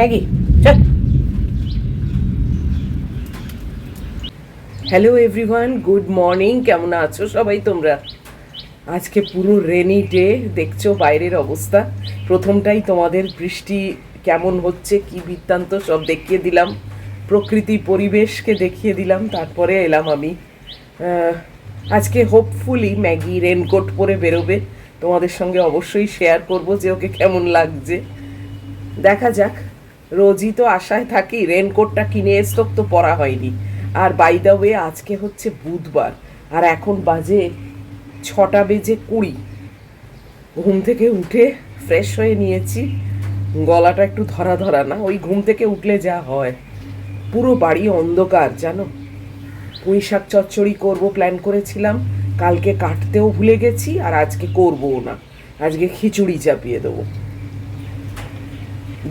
Maggi চল। Hello everyone, good morning. কেমন আছো সবাই তোমরা? আজকে পুরো রেনি ডে, দেখছো বাইরের অবস্থা। প্রথমটাই তোমাদের বৃষ্টি কেমন হচ্ছে কি বৃত্তান্ত সব দেখিয়ে দিলাম, প্রকৃতি পরিবেশকে দেখিয়ে দিলাম, তারপরে এলাম আমি। আজকে হোপফুলি ম্যাগি রেনকোট পরে বেরোবে, তোমাদের সঙ্গে অবশ্যই শেয়ার করব যে ওকে কেমন লাগছে। দেখা যাক, রোজই তো আশায় থাকি। রেনকোটটা কিনে স্টক তো পরা হয়নি। আর বাই দ্য ওয়ে আজকে হচ্ছে বুধবার, আর এখন বাজে 6:20। ঘুম থেকে উঠে ফ্রেশ হয়ে নিয়েছি। গলাটা একটু ধরা ধরা, না ওই ঘুম থেকে উঠলে যা হয়। পুরো বাড়ি অন্ধকার জানো। পুঁই শাক চচ্চড়ি করবো প্ল্যান করেছিলাম, কালকে কাটতেও ভুলে গেছি, আর আজকে করবও না। আজকে খিচুড়ি চাপিয়ে দেবো।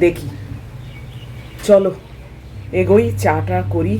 দেখি, চলো এগোই, চাটা করি।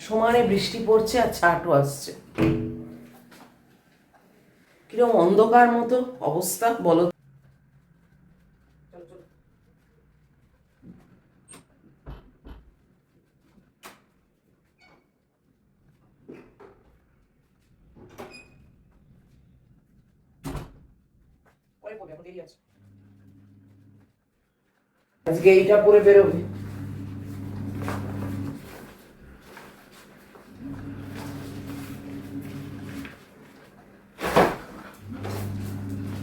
সমানে বৃষ্টি পড়ছে আর ছাটও আসছে। কিরকম অন্ধকার মতো অবস্থা বলো। আজকে এইটা পরে বেরোবে।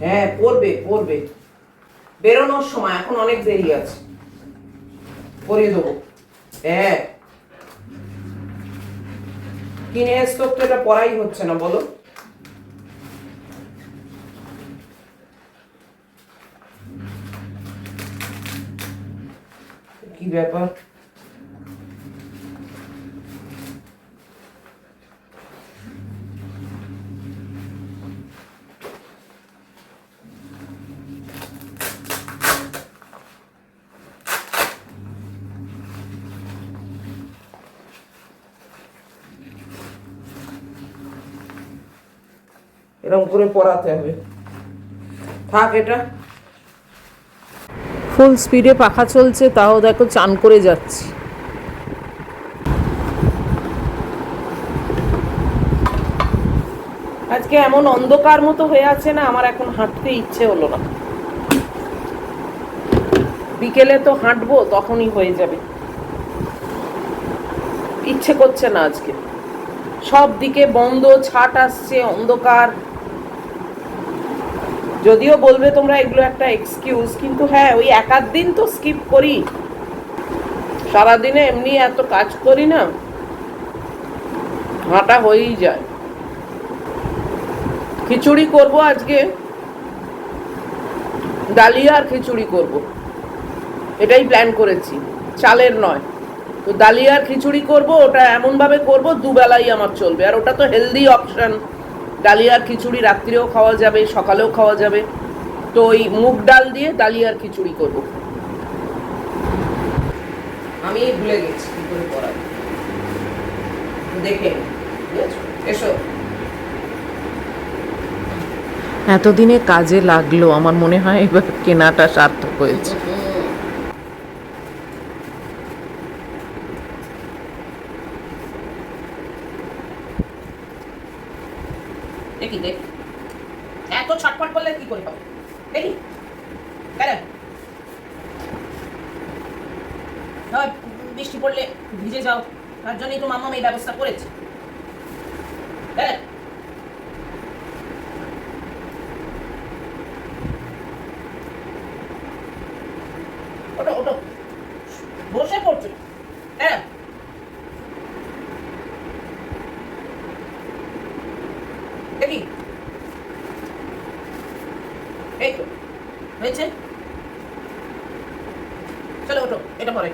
হ্যাঁ পরবে পরবে, বেরোনোর সময়, এখন অনেক দেরি আছে, পরিয়ে দেবো। হ্যাঁ কিনে স্টক তো এটা পরাই হচ্ছে না বলো। কি ব্যাপার? এরকম করে পরাতে হবে, থাক এটা। ফুল স্পিডে পাখা চলছে, তাও দেখো চান করে যাচ্ছি। আজকে এমন অন্ধকার মতো হয়ে আছে না, আমার এখন হাঁটতে ইচ্ছে হলো না। বিকেলে তো হাঁটবো, তখনই হয়ে যাবে। ইচ্ছে করছে না আজকে, সব দিকে বন্ধ, ছাট আসছে, অন্ধকার। যদিও বলবে তোমরা এগুলো একটা এক্সকিউজ, কিন্তু হ্যাঁ ওই এক আধ দিন তো স্কিপ করি, সারাদিনে এমনি এত কাজ করি না, হাঁটা হয়েই যায়। খিচুড়ি করব আজকে, ডালিয়া আর খিচুড়ি করব, এটাই প্ল্যান করেছি, চালের নয়। তো ডালিয়ার খিচুড়ি করব, ওটা এমনভাবে করব দুবেলাই আমার চলবে, আর ওটা তো হেলদি অপশন। ডালিয়ার খিচুড়ি রাত্রিরেও খাওয়া যাবে, সকালেও খাওয়া যাবে। তো ওই মুগ ডাল দিয়ে ডালিয়ার খিচুড়ি করব। আমি ভুলে গেছি কি করে করা, দেখে এসো। এতদিনে কাজে লাগলো, আমার মনে হয় এবার কেনাটা সার্থক হয়েছে। দেখি দেখ, এত ছটফট করলে কি করে হবে, দেখি বৃষ্টি পড়লে ভিজে যাও, তার জন্যই তো মাম্মা এই ব্যবস্থা করেছে। ওটা ওটা বসে পড়ছে। হ্যাঁ চলো ওঠো, এটা পরে।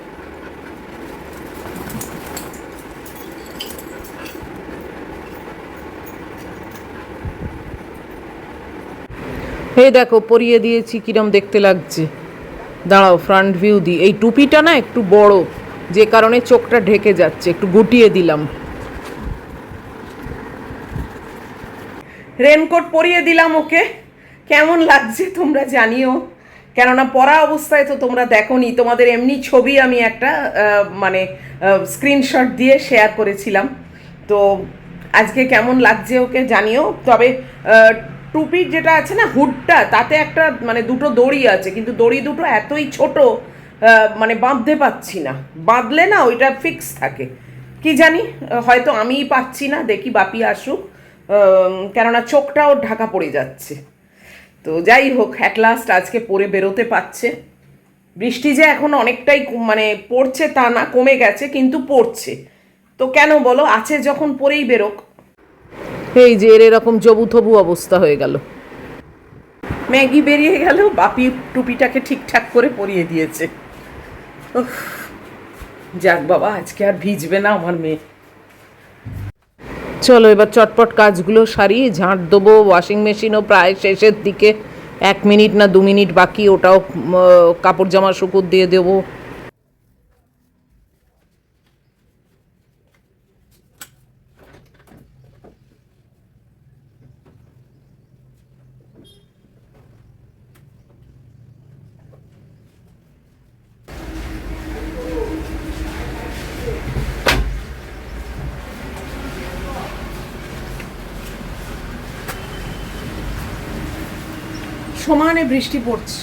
এই দেখো পরিয়ে দিয়েছি, কিরম দেখতে লাগছে। দাঁড়াও ফ্রন্ট ভিউ দিই। এই টুপিটা না একটু বড়, যে কারণে চোখটা ঢেকে যাচ্ছে, একটু গুটিয়ে দিলাম। রেনকোট পরিয়ে দিলাম ওকে। কেমন লাগছে তোমরা জানিও, কেননা পরা অবস্থায় তো তোমরা দেখোনি। তোমাদের এমনি ছবি আমি একটা মানে স্ক্রিনশট দিয়ে শেয়ার করেছিলাম। তো আজকে কেমন লাগছে ওকে জানিও। তবে টুপির যেটা আছে না হুডটা, তাতে একটা মানে দুটো দড়ি আছে, কিন্তু দড়ি দুটো এতই ছোট মানে বাঁধতে পারছি না। বাঁধলে না ওইটা ফিক্স থাকে, কি জানি হয়তো আমিই পাচ্ছি না। দেখি বাপি আসুক, কেননা চোখটাও ঢাকা পড়ে যাচ্ছে। তো যাই হোক, অ্যাট লাস্ট আজকে পরে বেরোতে পারছে। বৃষ্টি যে এখন অনেকটাই মানে পড়ছে তা না, কমে গেছে, কিন্তু পড়ছে। তো কেন বলো, আছে যখন পরেই বেরোক। এই যে এর এরকম জবু থবু অবস্থা হয়ে গেল। ম্যাগি বেরিয়ে গেল, বাপি টুপিটাকে ঠিকঠাক করে পরিয়ে দিয়েছে। যাক বাবা, আজকে আর ভিজবে না আমার মেয়ে। চলো এবার চটপট কাজগুলো সারি, ঝাঁট দেবো। ওয়াশিং মেশিনও প্রায় শেষের দিকে, 1 মিনিট না 2 মিনিট বাকি, ওটাও কাপড় জামা শুকুর দিয়ে দেবো। সমানে বৃষ্টি পড়ছে।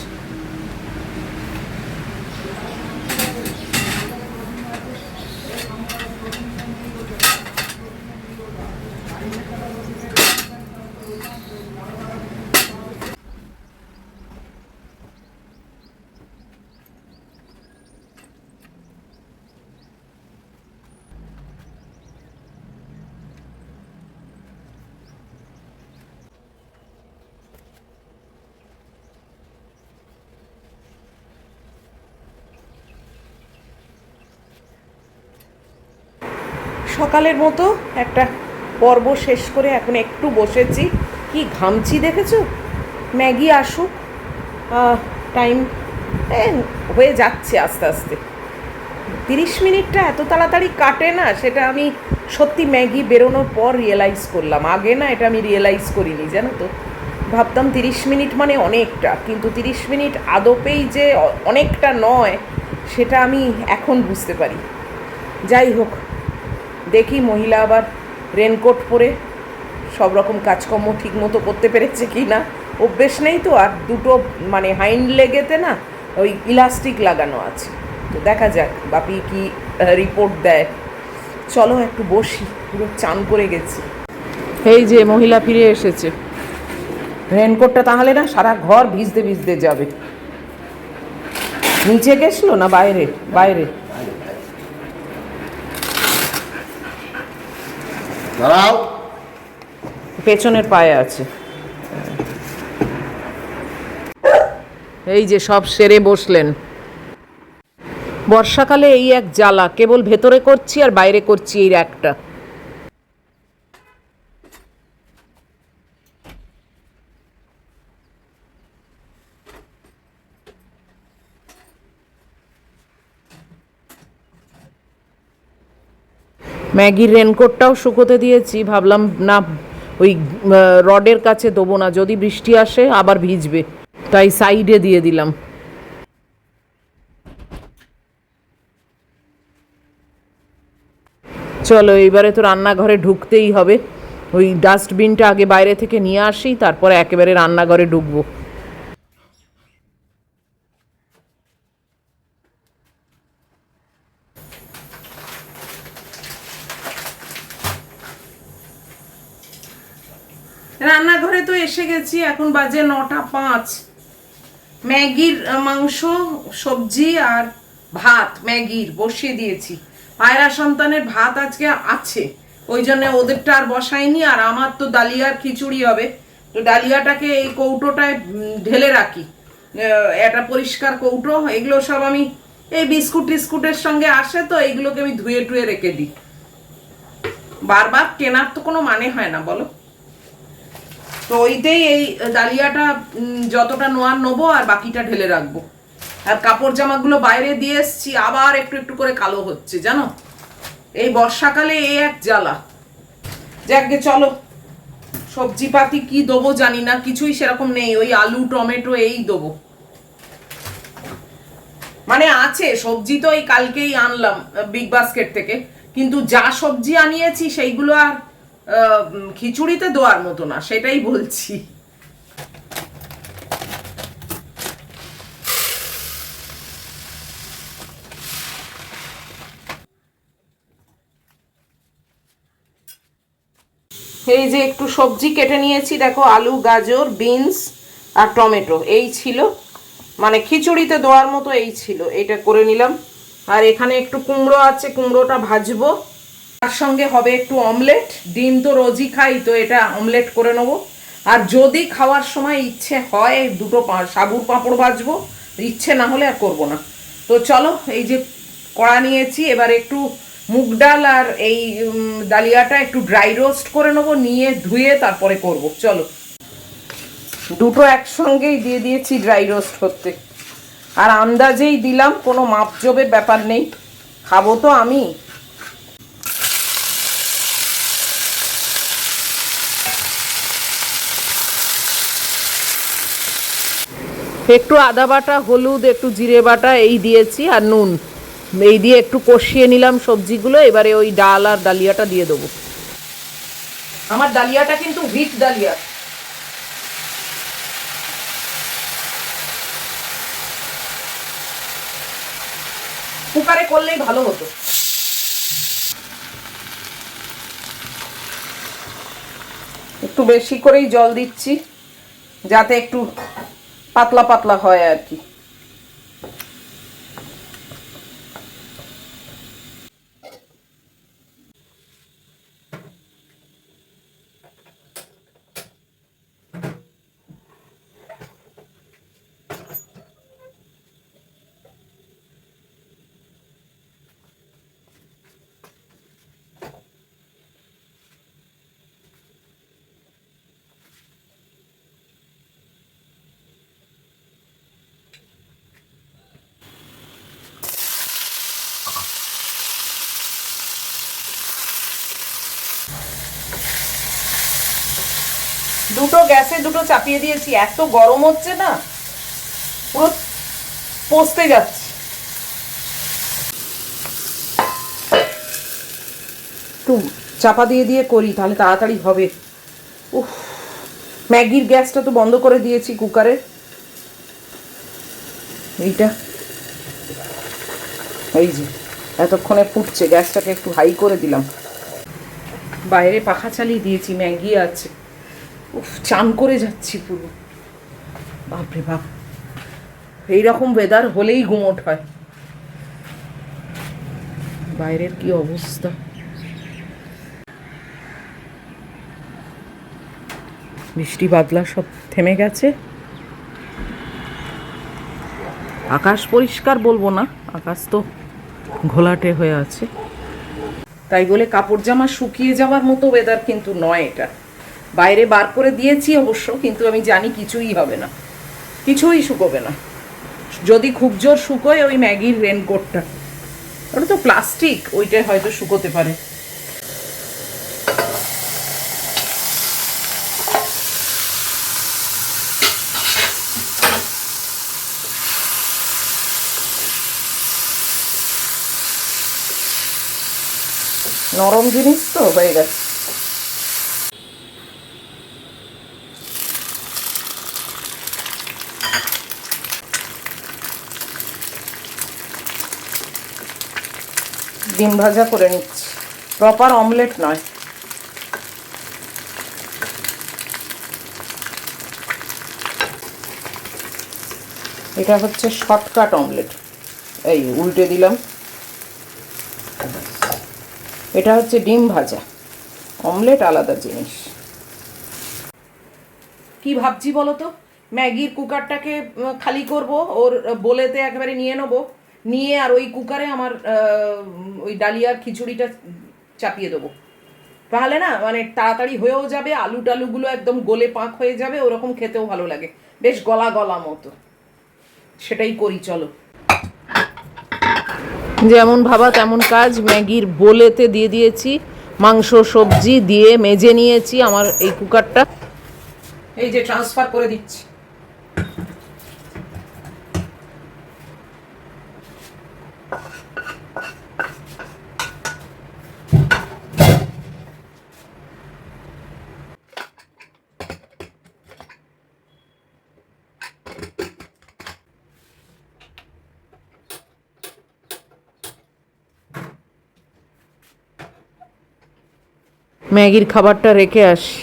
সকালের মতো একটা পর্ব শেষ করে এখন একটু বসেছি। কি ঘামছি দেখেছো। ম্যাগি আসুক, টাইম হয়ে যাচ্ছে আস্তে আস্তে। 30 মিনিটটা এত তাড়াতাড়ি কাটে না, সেটা আমি সত্যি ম্যাগি বেরোনোর পর রিয়েলাইজ করলাম। আগে না এটা আমি রিয়েলাইজ করিনি, জানো তো। ভাবতাম 30 মিনিট মানে অনেকটা, কিন্তু 30 মিনিট আদপেই যে অনেকটা নয়, সেটা আমি এখন বুঝতে পারি। যাই হোক, দেখি মহিলা আবার রেনকোট পরে সব রকম কাজকর্ম ঠিক মতো করতে পেরেছে কি না। অভ্যেস নেই তো। আর দুটো মানে হাইন্ড লেগেতে না ওই ইলাস্টিক লাগানো আছে। তো দেখা যাক বাপি কি রিপোর্ট দেয়। চলো একটু বসি, পুরো চান করে গেছি। এই যে মহিলা ফিরে এসেছে। রেনকোটটা তাহলে না সারা ঘর ভিজতে ভিজতে যাবে। নিচে গেছিলো না বাইরে? বাইরে। দাঁড়াও, পেছনের পায়ে আছে। এই যে সব সেরে বসলেন। বর্ষাকালে এই এক জ্বালা, কেবল ভেতরে করছি আর বাইরে করছি এই একটা। ম্যাগির রেনকোটটাও শুকোতে দিয়েছি, ভাবলাম না ওই রডের কাছে দেবো না, যদি বৃষ্টি আসে আবার ভিজবে, তাই সাইডে দিয়ে দিলাম। চলো এইবারে তো রান্নাঘরে ঢুকতেই হবে। ওই ডাস্টবিনটা আগে বাইরে থেকে নিয়ে আসি, তারপরে একেবারে রান্নাঘরে ঢুকবো। রান্নাঘরে তো এসে গেছি, এখন বাজে 9টা 5। ম্যাগির মাংস, সবজি আর ভাত ম্যাগির বসিয়ে দিয়েছি। পায়রা সন্তানের ভাত আজকে আছে, ওই জন্য ওদেরটা আর বসাইনি। আর আমার তো ডালিয়ার খিচুড়ি হবে, তো ডালিয়াটাকে এই কৌটোটায় ঢেলে রাখি। একটা পরিষ্কার কৌটো, এগুলো সব আমি এই বিস্কুট টিস্কুটের সঙ্গে আসে, তো এইগুলোকে আমি ধুয়ে টুয়ে রেখে দিই। বারবার কেনার তো কোনো মানে হয় না বলো। তো ওইটাই, এই ডালিয়াটা যতটা নোয়ার নেবো আর বাকিটা ঢেলে রাখবো। আর কাপড় জামাগুলো বাইরে দিয়ে এসছি, আবার একটু একটু করে কালো হচ্ছে জানো। এই বর্ষাকালে এই এক জ্বালা। যাকে চলো, সবজি পাতি কি দেবো জানি না, কিছুই সেরকম নেই, ওই আলু টমেটো এই দেবো। মানে আছে সবজি তো, এই কালকেই আনলাম বিগ বাস্কেট থেকে, কিন্তু যা সবজি আনিয়েছি সেইগুলো আর খিচুড়িতে দেওয়ার মতো না, সেটাই বলছি। এই যে একটু সবজি কেটে নিয়েছি, দেখো আলু গাজর বিনস আর টমেটো এই ছিল, মানে খিচুড়িতে দেওয়ার মতো এই ছিল, এইটা করে নিলাম। আর এখানে একটু কুমড়ো আছে, কুমড়োটা ভাজবো। তার সঙ্গে হবে একটু অমলেট, ডিম তো রোজই খাই, তো এটা অমলেট করে নেবো। আর যদি খাওয়ার সময় ইচ্ছে হয় দুটো সাবুর পাঁপড় ভাজবো, ইচ্ছে না হলে আর করবো না। তো চলো, এই যে কড়া নিয়েছি, এবার একটু মুগ ডাল আর এই ডালিয়াটা একটু ড্রাই রোস্ট করে নেবো, নিয়ে ধুয়ে তারপরে করব। চলো, দুটো একসঙ্গেই দিয়ে দিয়েছি ড্রাই রোস্ট করতে, আর আন্দাজেই দিলাম, কোনো মাপজোবের ব্যাপার নেই, খাবো তো আমি। একটু আদা বাটা, হলুদ, একটু জিরে বাটা এই দিয়েছি, আর নুন এই দিয়ে একটু কষিয়ে নিলাম সবজিগুলো। এবারে ওই ডাল আর ডালিয়াটা দিয়ে দেবো। আমার ডালিয়াটা কিন্তু হুইট ডালিয়া। কুকারে করলেই ভালো হতো। একটু বেশি করেই জল দিচ্ছি, যাতে একটু পাতলা পাতলা হয় আর কি। দুটো গ্যাসে দুটো চাপিয়ে দিয়েছি, এত গরম হচ্ছে না, পুরো পচতে যাচ্ছে। একটু চাপা দিয়ে দিয়ে করি, তাহলে তাড়াতাড়ি হবে। উফ, ম্যাগির গ্যাসটা তো বন্ধ করে দিয়েছি কুকারের। এইটা এই যে এতক্ষণে ফুটছে, গ্যাসটাকে একটু হাই করে দিলাম। বাইরে পাখা চালিয়ে দিয়েছি, ম্যাগি আছে। উফ, চান করে যাচ্ছি পুরো, বাপরে বাপ। এইরকম ওয়েদার হলেই গুমোট হয়। বাইরের কি অবস্থা। বৃষ্টি বাদলা সব থেমে গেছে, আকাশ পরিষ্কার বলবো না, আকাশ তো ঘোলাটে হয়ে আছে। তাই বলে কাপড় জামা শুকিয়ে যাওয়ার মতো ওয়েদার কিন্তু নয় এটা। বাইরে বার করে দিয়েছি অবশ্য, কিন্তু আমি জানি কিছুই হবে না, কিছুই শুকোবে না। যদি খুব জোর শুকোয় ওই ম্যাগির রেনকোটটা, ওটা তো প্লাস্টিক, ওইটাই হয়তো শুকোতে পারে। নরম জিনিস তো হয়ে গেছে। ডিম ভাজা করে নিচ্ছি, প্রপার অমলেট নয়। এটা হচ্ছে শর্টকাট অমলেট। এই উল্টে দিলাম। এটা হচ্ছে ডিম ভাজা, অমলেট আলাদা জিনিস। কি ভাবছি বলো তো, ম্যাগির কুকারটাকে খালি করব, ওর বোলেতে একেবারে নিয়ে নেবো, নিয়ে আর ওই কুকারে আমার ওই ডালিয়ার খিচুড়িটা চাপিয়ে দেবো। তাহলে না মানে তাড়াতাড়ি হয়েও যাবে, আলু টালুগুলো একদম গলে পাক হয়ে যাবে, ওরকম খেতেও ভালো লাগে, বেশ গলা গলা মতো। সেটাই করি চলো। যেমন ভাবা তেমন কাজ, ম্যাগির বোলেতে দিয়ে দিয়েছি মাংস সবজি দিয়ে মেজে নিয়েছি আমার এই কুকারটা, এই যে ট্রান্সফার করে দিচ্ছি। ম্যাগির খাবারটা রেখে আসি,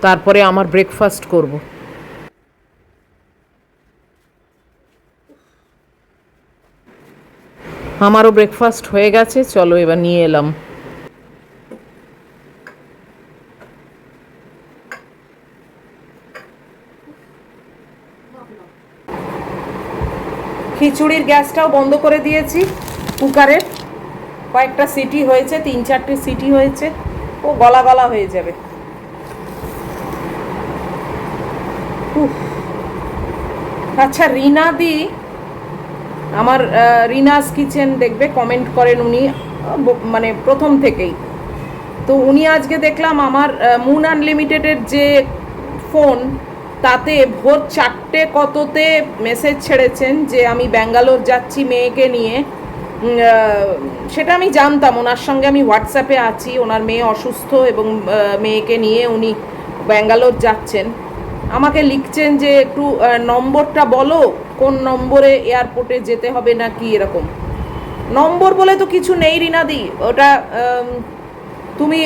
তারপরে আমার ব্রেকফাস্ট করব। আমারও ব্রেকফাস্ট হয়ে গেছে, চলো এবার নিয়ে এলাম। খিচুড়ির গ্যাসটাও বন্ধ করে দিয়েছি কুকারের, কয়েকটা সিটি হয়েছে, 3-4টে সিটি হয়েছে, ও গলা গলা হয়ে যাবে। আচ্ছা, রিনা দি, আমার রিনাস কিচেন দেখবে কমেন্ট করেন উনি, মানে প্রথম থেকেই। তো উনি আজকে দেখলাম আমার মুন আনলিমিটেডের যে ফোন, তাতে ভোর 4টে কততে মেসেজ ছেড়েছেন যে আমি ব্যাঙ্গালোর যাচ্ছি মেয়েকে নিয়ে। সেটা আমি জানতাম, ওনার সঙ্গে আমি হোয়াটসঅ্যাপে আছি, ওনার মেয়ে অসুস্থ এবং মেয়েকে নিয়ে উনি ব্যাঙ্গালোর যাচ্ছেন। আমাকে লিখছেন যে একটু নম্বরটা বলো, কোন নম্বরে এয়ারপোর্টে যেতে হবে না কি এরকম। নম্বর বলে তো কিছু নেই রিনাদি, ওটা তুমি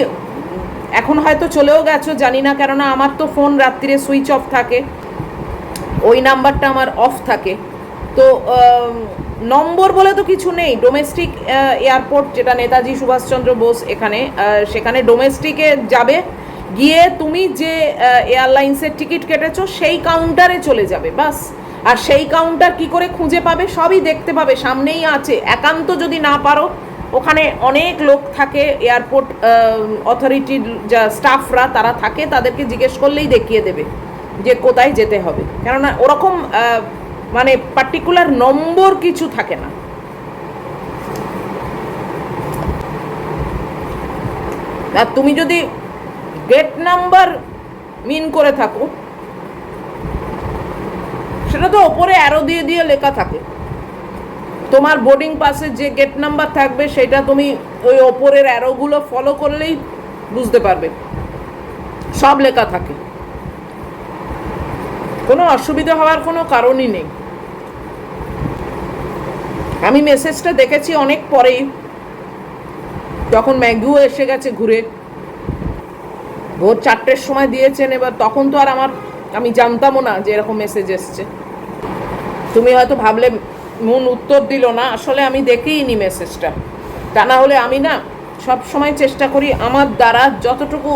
এখন হয়তো চলেও গেছো জানি না, কেননা আমার তো ফোন রাত্রিরে সুইচ অফ থাকে, ওই নাম্বারটা আমার অফ থাকে। তো নম্বর বলে তো কিছু নেই। ডোমেস্টিক এয়ারপোর্ট যেটা নেতাজি সুভাষচন্দ্র বোস এখানে, সেখানে ডোমেস্টিকে যাবে, গিয়ে তুমি যে এয়ারলাইন্সের টিকিট কেটেছো সেই কাউন্টারে চলে যাবে বাস। আর সেই কাউন্টার কি করে খুঁজে পাবে, সবই দেখতে পাবে, সামনেই আছে। একান্ত যদি না পারো, ওখানে অনেক লোক থাকে, এয়ারপোর্ট অথরিটির যা স্টাফরা তারা থাকে, তাদেরকে জিজ্ঞেস করলেই দেখিয়ে দেবে যে কোথায় যেতে হবে। কেননা ওরকম মানে পার্টিকুলার নম্বর কিছু থাকে না। আর তুমি যদি গেট নাম্বার মিন করে থাকো, সেটা তো ওপরে অ্যারো দিয়ে দিয়ে লেখা থাকে। তোমার বোর্ডিং পাসে যে গেট নাম্বার থাকবে সেটা তুমি ওই ওপরের অ্যারোগুলো ফলো করলেই বুঝতে পারবে, সব লেখা থাকে, কোনো অসুবিধা হওয়ার কোনো কারণই নেই। আমি মেসেজটা দেখেছি অনেক পরেই, যখন ম্যাগিও এসে গেছে ঘুরে, ভোর 4টের সময় দিয়েছেন। এবার তখন তো আর আমি জানতামও না যে এরকম মেসেজ এসছে। তুমি হয়তো ভাবলে মন উত্তর দিল না, আসলে আমি দেখিইনি মেসেজটা। তা না হলে আমি না সব সময় চেষ্টা করি আমার দ্বারা যতটুকু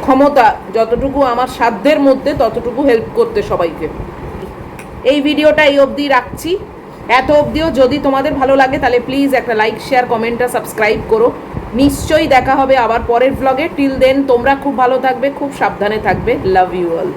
ক্ষমতা, যতটুকু আমার সাধ্যের মধ্যে ততটুকু হেল্প করতে সবাইকে। এই ভিডিওটা এই অবধি রাখছি। এত অবধিও যদি তোমাদের ভালো লাগে তাহলে প্লিজ একটা লাইক, শেয়ার, কমেন্ট আর সাবস্ক্রাইব করো। নিশ্চয়ই দেখা হবে আবার পরের ব্লগে। টিল দেন তোমরা খুব ভালো থাকবে, খুব সাবধানে থাকবে। Love you all.